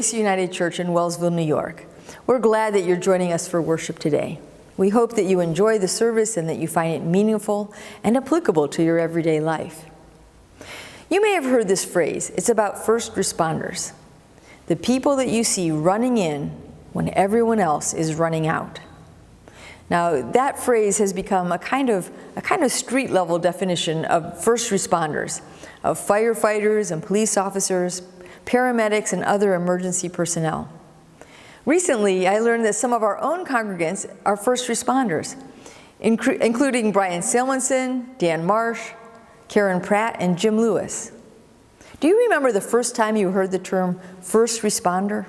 Grace United Church in Wellsville, New York. We're glad that you're joining us for worship today. We hope that you enjoy the service and that you find it meaningful and applicable to your everyday life. You may have heard this phrase. It's about first responders, the people that you see running in when everyone else is running out. Now, that phrase has become a kind of street-level definition of first responders, of firefighters and police officers, paramedics, and other emergency personnel. Recently, I learned that some of our own congregants are first responders, including Brian Salmonson, Dan Marsh, Karen Pratt, and Jim Lewis. Do you remember the first time you heard the term first responder?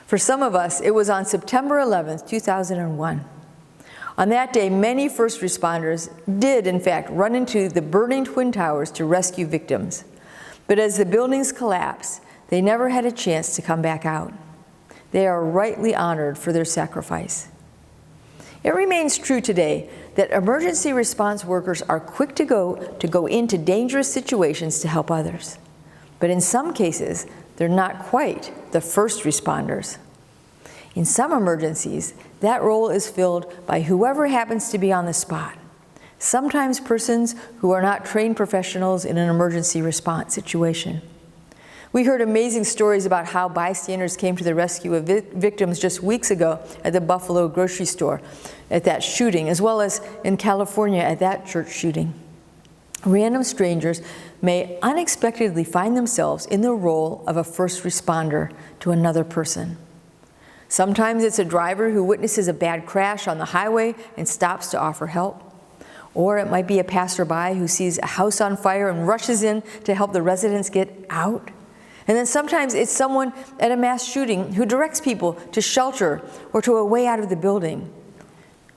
For some of us, it was on September 11th, 2001. On that day, many first responders did, in fact, run into the burning Twin Towers to rescue victims. But as the buildings collapsed, they never had a chance to come back out. They are rightly honored for their sacrifice. It remains true today that emergency response workers are quick to go into dangerous situations to help others. But in some cases, they're not quite the first responders. In some emergencies, that role is filled by whoever happens to be on the spot, sometimes persons who are not trained professionals in an emergency response situation. We heard amazing stories about how bystanders came to the rescue of victims just weeks ago at the Buffalo grocery store at that shooting, as well as in California at that church shooting. Random strangers may unexpectedly find themselves in the role of a first responder to another person. Sometimes it's a driver who witnesses a bad crash on the highway and stops to offer help. Or it might be a passerby who sees a house on fire and rushes in to help the residents get out. And then sometimes it's someone at a mass shooting who directs people to shelter or to a way out of the building.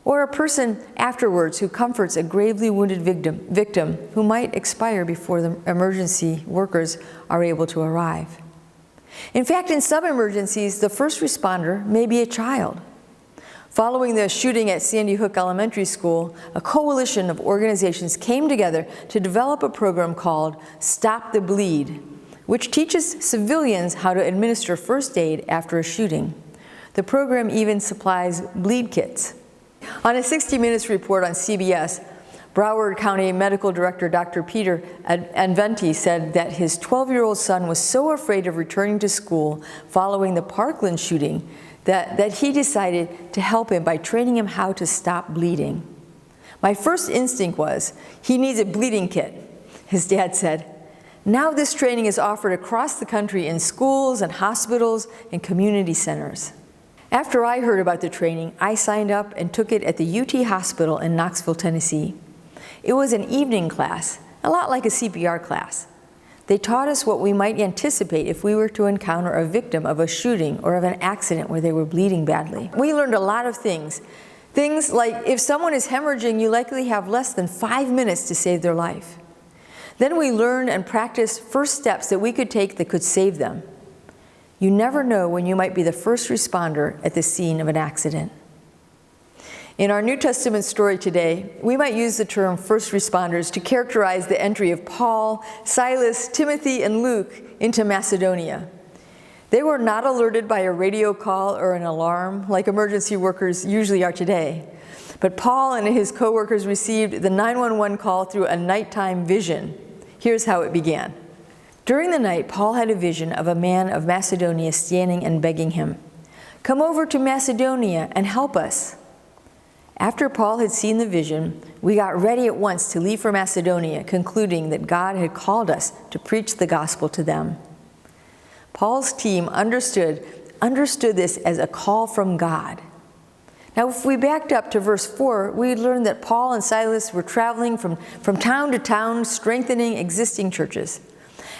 Or a person afterwards who comforts a gravely wounded victim who might expire before the emergency workers are able to arrive. In fact, in some emergencies, the first responder may be a child. Following the shooting at Sandy Hook Elementary School, a coalition of organizations came together to develop a program called Stop the Bleed, which teaches civilians how to administer first aid after a shooting. The program even supplies bleed kits. On a 60 Minutes report on CBS, Broward County Medical Director Dr. Peter Anventi said that his 12-year-old son was so afraid of returning to school following the Parkland shooting that he decided to help him by training him how to stop bleeding. My first instinct was, he needs a bleeding kit, his dad said. Now this training is offered across the country in schools and hospitals and community centers. After I heard about the training, I signed up and took it at the UT Hospital in Knoxville, Tennessee. It was an evening class, a lot like a CPR class. They taught us what we might anticipate if we were to encounter a victim of a shooting or of an accident where they were bleeding badly. We learned a lot of things. Things like if someone is hemorrhaging, you likely have less than 5 minutes to save their life. Then we learned and practiced first steps that we could take that could save them. You never know when you might be the first responder at the scene of an accident. In our New Testament story today, we might use the term first responders to characterize the entry of Paul, Silas, Timothy, and Luke into Macedonia. They were not alerted by a radio call or an alarm like emergency workers usually are today. But Paul and his co-workers received the 911 call through a nighttime vision. Here's how it began. During the night, Paul had a vision of a man of Macedonia standing and begging him, "Come over to Macedonia and help us." After Paul had seen the vision, we got ready at once to leave for Macedonia, concluding that God had called us to preach the gospel to them. Paul's team understood this as a call from God. Now, if we backed up to verse 4, we'd learn that Paul and Silas were traveling from town to town, strengthening existing churches.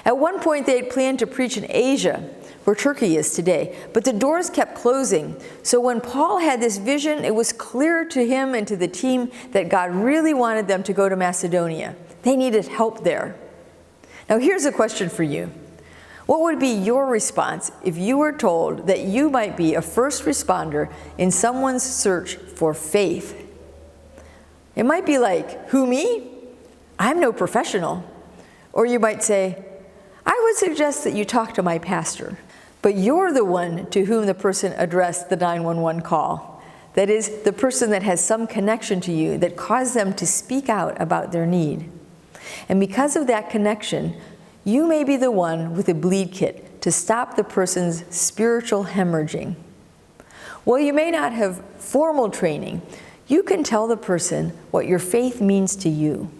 At one point, they had planned to preach in Asia, where Turkey is today, but the doors kept closing. So when Paul had this vision, it was clear to him and to the team that God really wanted them to go to Macedonia. They needed help there. Now, here's a question for you. What would be your response if you were told that you might be a first responder in someone's search for faith? It might be like, who, me? I'm no professional. Or you might say, I would suggest that you talk to my pastor. But you're the one to whom the person addressed the 911 call. That is, the person that has some connection to you that caused them to speak out about their need. And because of that connection, you may be the one with a bleed kit to stop the person's spiritual hemorrhaging. While you may not have formal training, you can tell the person what your faith means to you.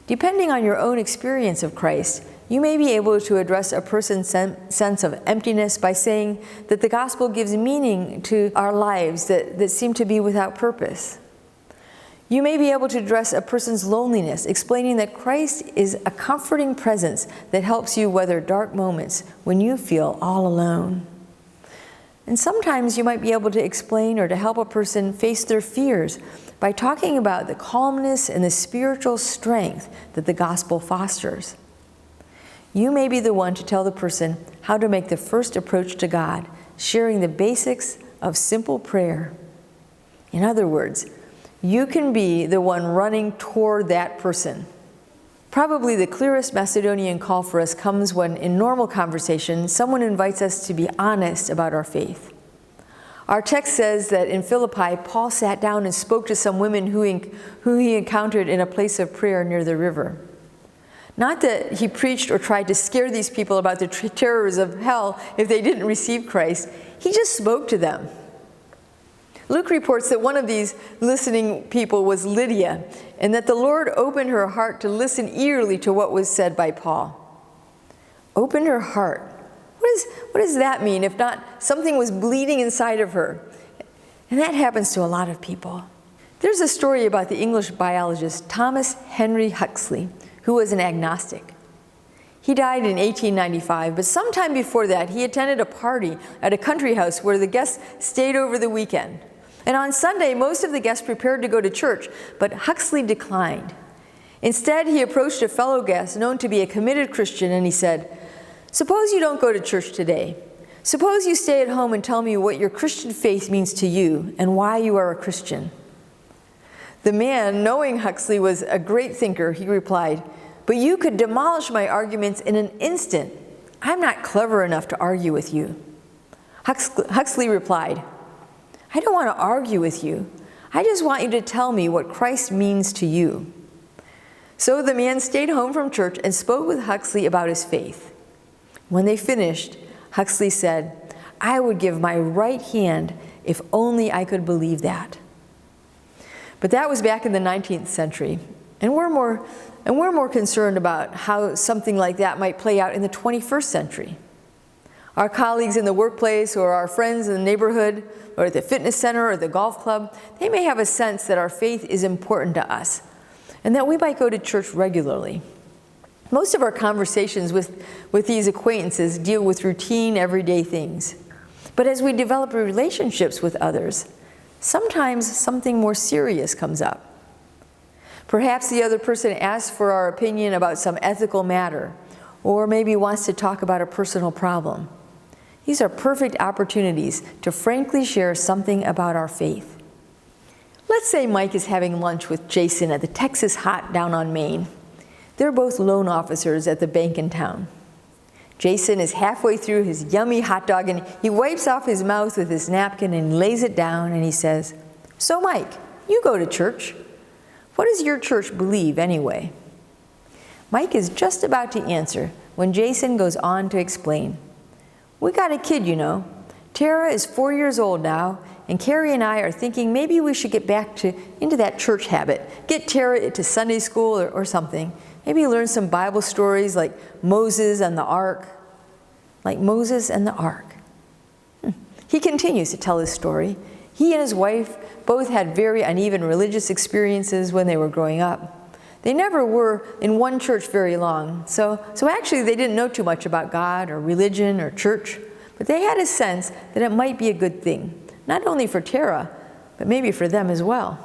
Depending on your own experience of Christ, you may be able to address a person's sense of emptiness by saying that the gospel gives meaning to our lives that seem to be without purpose. You may be able to address a person's loneliness, explaining that Christ is a comforting presence that helps you weather dark moments when you feel all alone. And sometimes you might be able to explain or to help a person face their fears by talking about the calmness and the spiritual strength that the gospel fosters. You may be the one to tell the person how to make the first approach to God, sharing the basics of simple prayer. In other words, you can be the one running toward that person. Probably the clearest Macedonian call for us comes when, in normal conversation, someone invites us to be honest about our faith. Our text says that in Philippi, Paul sat down and spoke to some women who he encountered in a place of prayer near the river. Not that he preached or tried to scare these people about the terrors of hell if they didn't receive Christ. He just spoke to them. Luke reports that one of these listening people was Lydia, and that the Lord opened her heart to listen eagerly to what was said by Paul. Opened her heart. What does that mean if not something was bleeding inside of her? And that happens to a lot of people. There's a story about the English biologist Thomas Henry Huxley, who was an agnostic. He died in 1895, but sometime before that, he attended a party at a country house where the guests stayed over the weekend. And on Sunday, most of the guests prepared to go to church, but Huxley declined. Instead, he approached a fellow guest known to be a committed Christian, and he said, "Suppose you don't go to church today. Suppose you stay at home and tell me what your Christian faith means to you and why you are a Christian." The man, knowing Huxley was a great thinker, he replied, "But you could demolish my arguments in an instant. I'm not clever enough to argue with you." Huxley replied, "I don't want to argue with you. I just want you to tell me what Christ means to you." So the man stayed home from church and spoke with Huxley about his faith. When they finished, Huxley said, "I would give my right hand if only I could believe that." But that was back in the 19th century, and we're more concerned about how something like that might play out in the 21st century. Our colleagues in the workplace or our friends in the neighborhood or at the fitness center or the golf club, they may have a sense that our faith is important to us and that we might go to church regularly. Most of our conversations with these acquaintances deal with routine, everyday things. But as we develop relationships with others, sometimes something more serious comes up. Perhaps the other person asks for our opinion about some ethical matter, or maybe wants to talk about a personal problem. These are perfect opportunities to frankly share something about our faith. Let's say Mike is having lunch with Jason at the Texas Hot down on Main. They're both loan officers at the bank in town. Jason is halfway through his yummy hot dog and he wipes off his mouth with his napkin and lays it down and he says, "So Mike, you go to church. What does your church believe anyway?" Mike is just about to answer when Jason goes on to explain. "We got a kid, you know. Tara is 4 years old now, and Carrie and I are thinking maybe we should get back into that church habit. Get Tara to Sunday school or something. Maybe learn some Bible stories like Moses and the Ark." Like Moses and the Ark. He continues to tell his story. He and his wife both had very uneven religious experiences when they were growing up. They never were in one church very long, so actually they didn't know too much about God or religion or church, but they had a sense that it might be a good thing, not only for Tara, but maybe for them as well.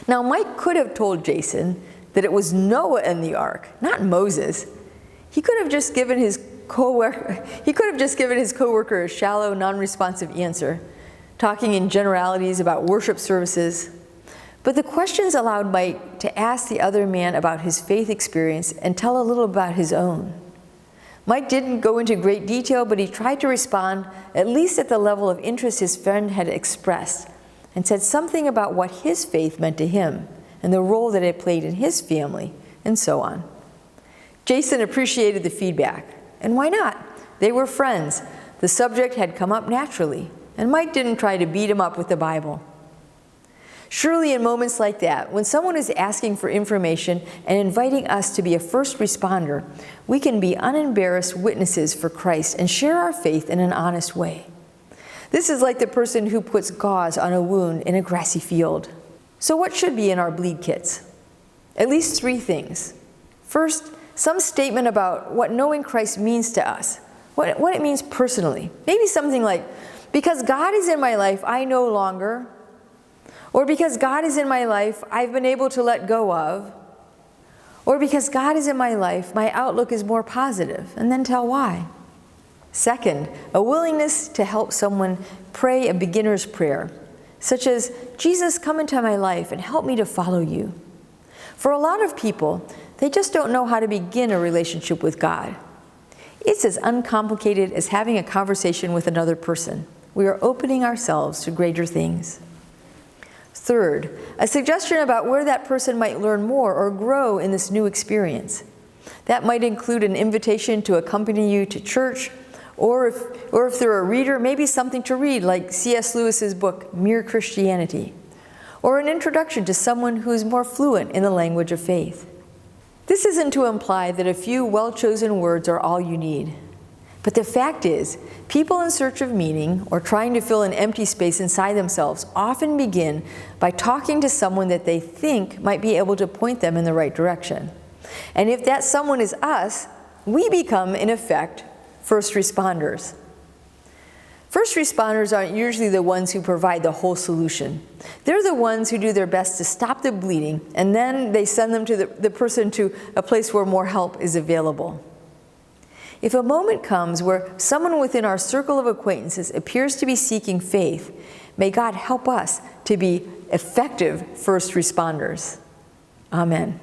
Now Mike could have told Jason that it was Noah and the ark, not Moses. He could have just given his coworker a shallow, non-responsive answer, talking in generalities about worship services. But the questions allowed Mike to ask the other man about his faith experience and tell a little about his own. Mike didn't go into great detail, but he tried to respond at least at the level of interest his friend had expressed, and said something about what his faith meant to him and the role that it played in his family, and so on. Jason appreciated the feedback, and why not? They were friends. The subject had come up naturally, and Mike didn't try to beat him up with the Bible. Surely in moments like that, when someone is asking for information and inviting us to be a first responder, we can be unembarrassed witnesses for Christ and share our faith in an honest way. This is like the person who puts gauze on a wound in a grassy field. So what should be in our bleed kits? At least 3 things. First, some statement about what knowing Christ means to us, what it means personally. Maybe something like, because God is in my life, I no longer. Or because God is in my life, I've been able to let go of. Or because God is in my life, my outlook is more positive, and then tell why. Second, a willingness to help someone pray a beginner's prayer, such as, Jesus, come into my life and help me to follow you. For a lot of people, they just don't know how to begin a relationship with God. It's as uncomplicated as having a conversation with another person. We are opening ourselves to greater things. Third, a suggestion about where that person might learn more or grow in this new experience. That might include an invitation to accompany you to church, or if they're a reader, maybe something to read like C.S. Lewis's book, Mere Christianity, or an introduction to someone who is more fluent in the language of faith. This isn't to imply that a few well-chosen words are all you need. But the fact is, people in search of meaning or trying to fill an empty space inside themselves often begin by talking to someone that they think might be able to point them in the right direction. And if that someone is us, we become, in effect, first responders. First responders aren't usually the ones who provide the whole solution. They're the ones who do their best to stop the bleeding, and then they send them to the person to a place where more help is available. If a moment comes where someone within our circle of acquaintances appears to be seeking faith, may God help us to be effective first responders. Amen.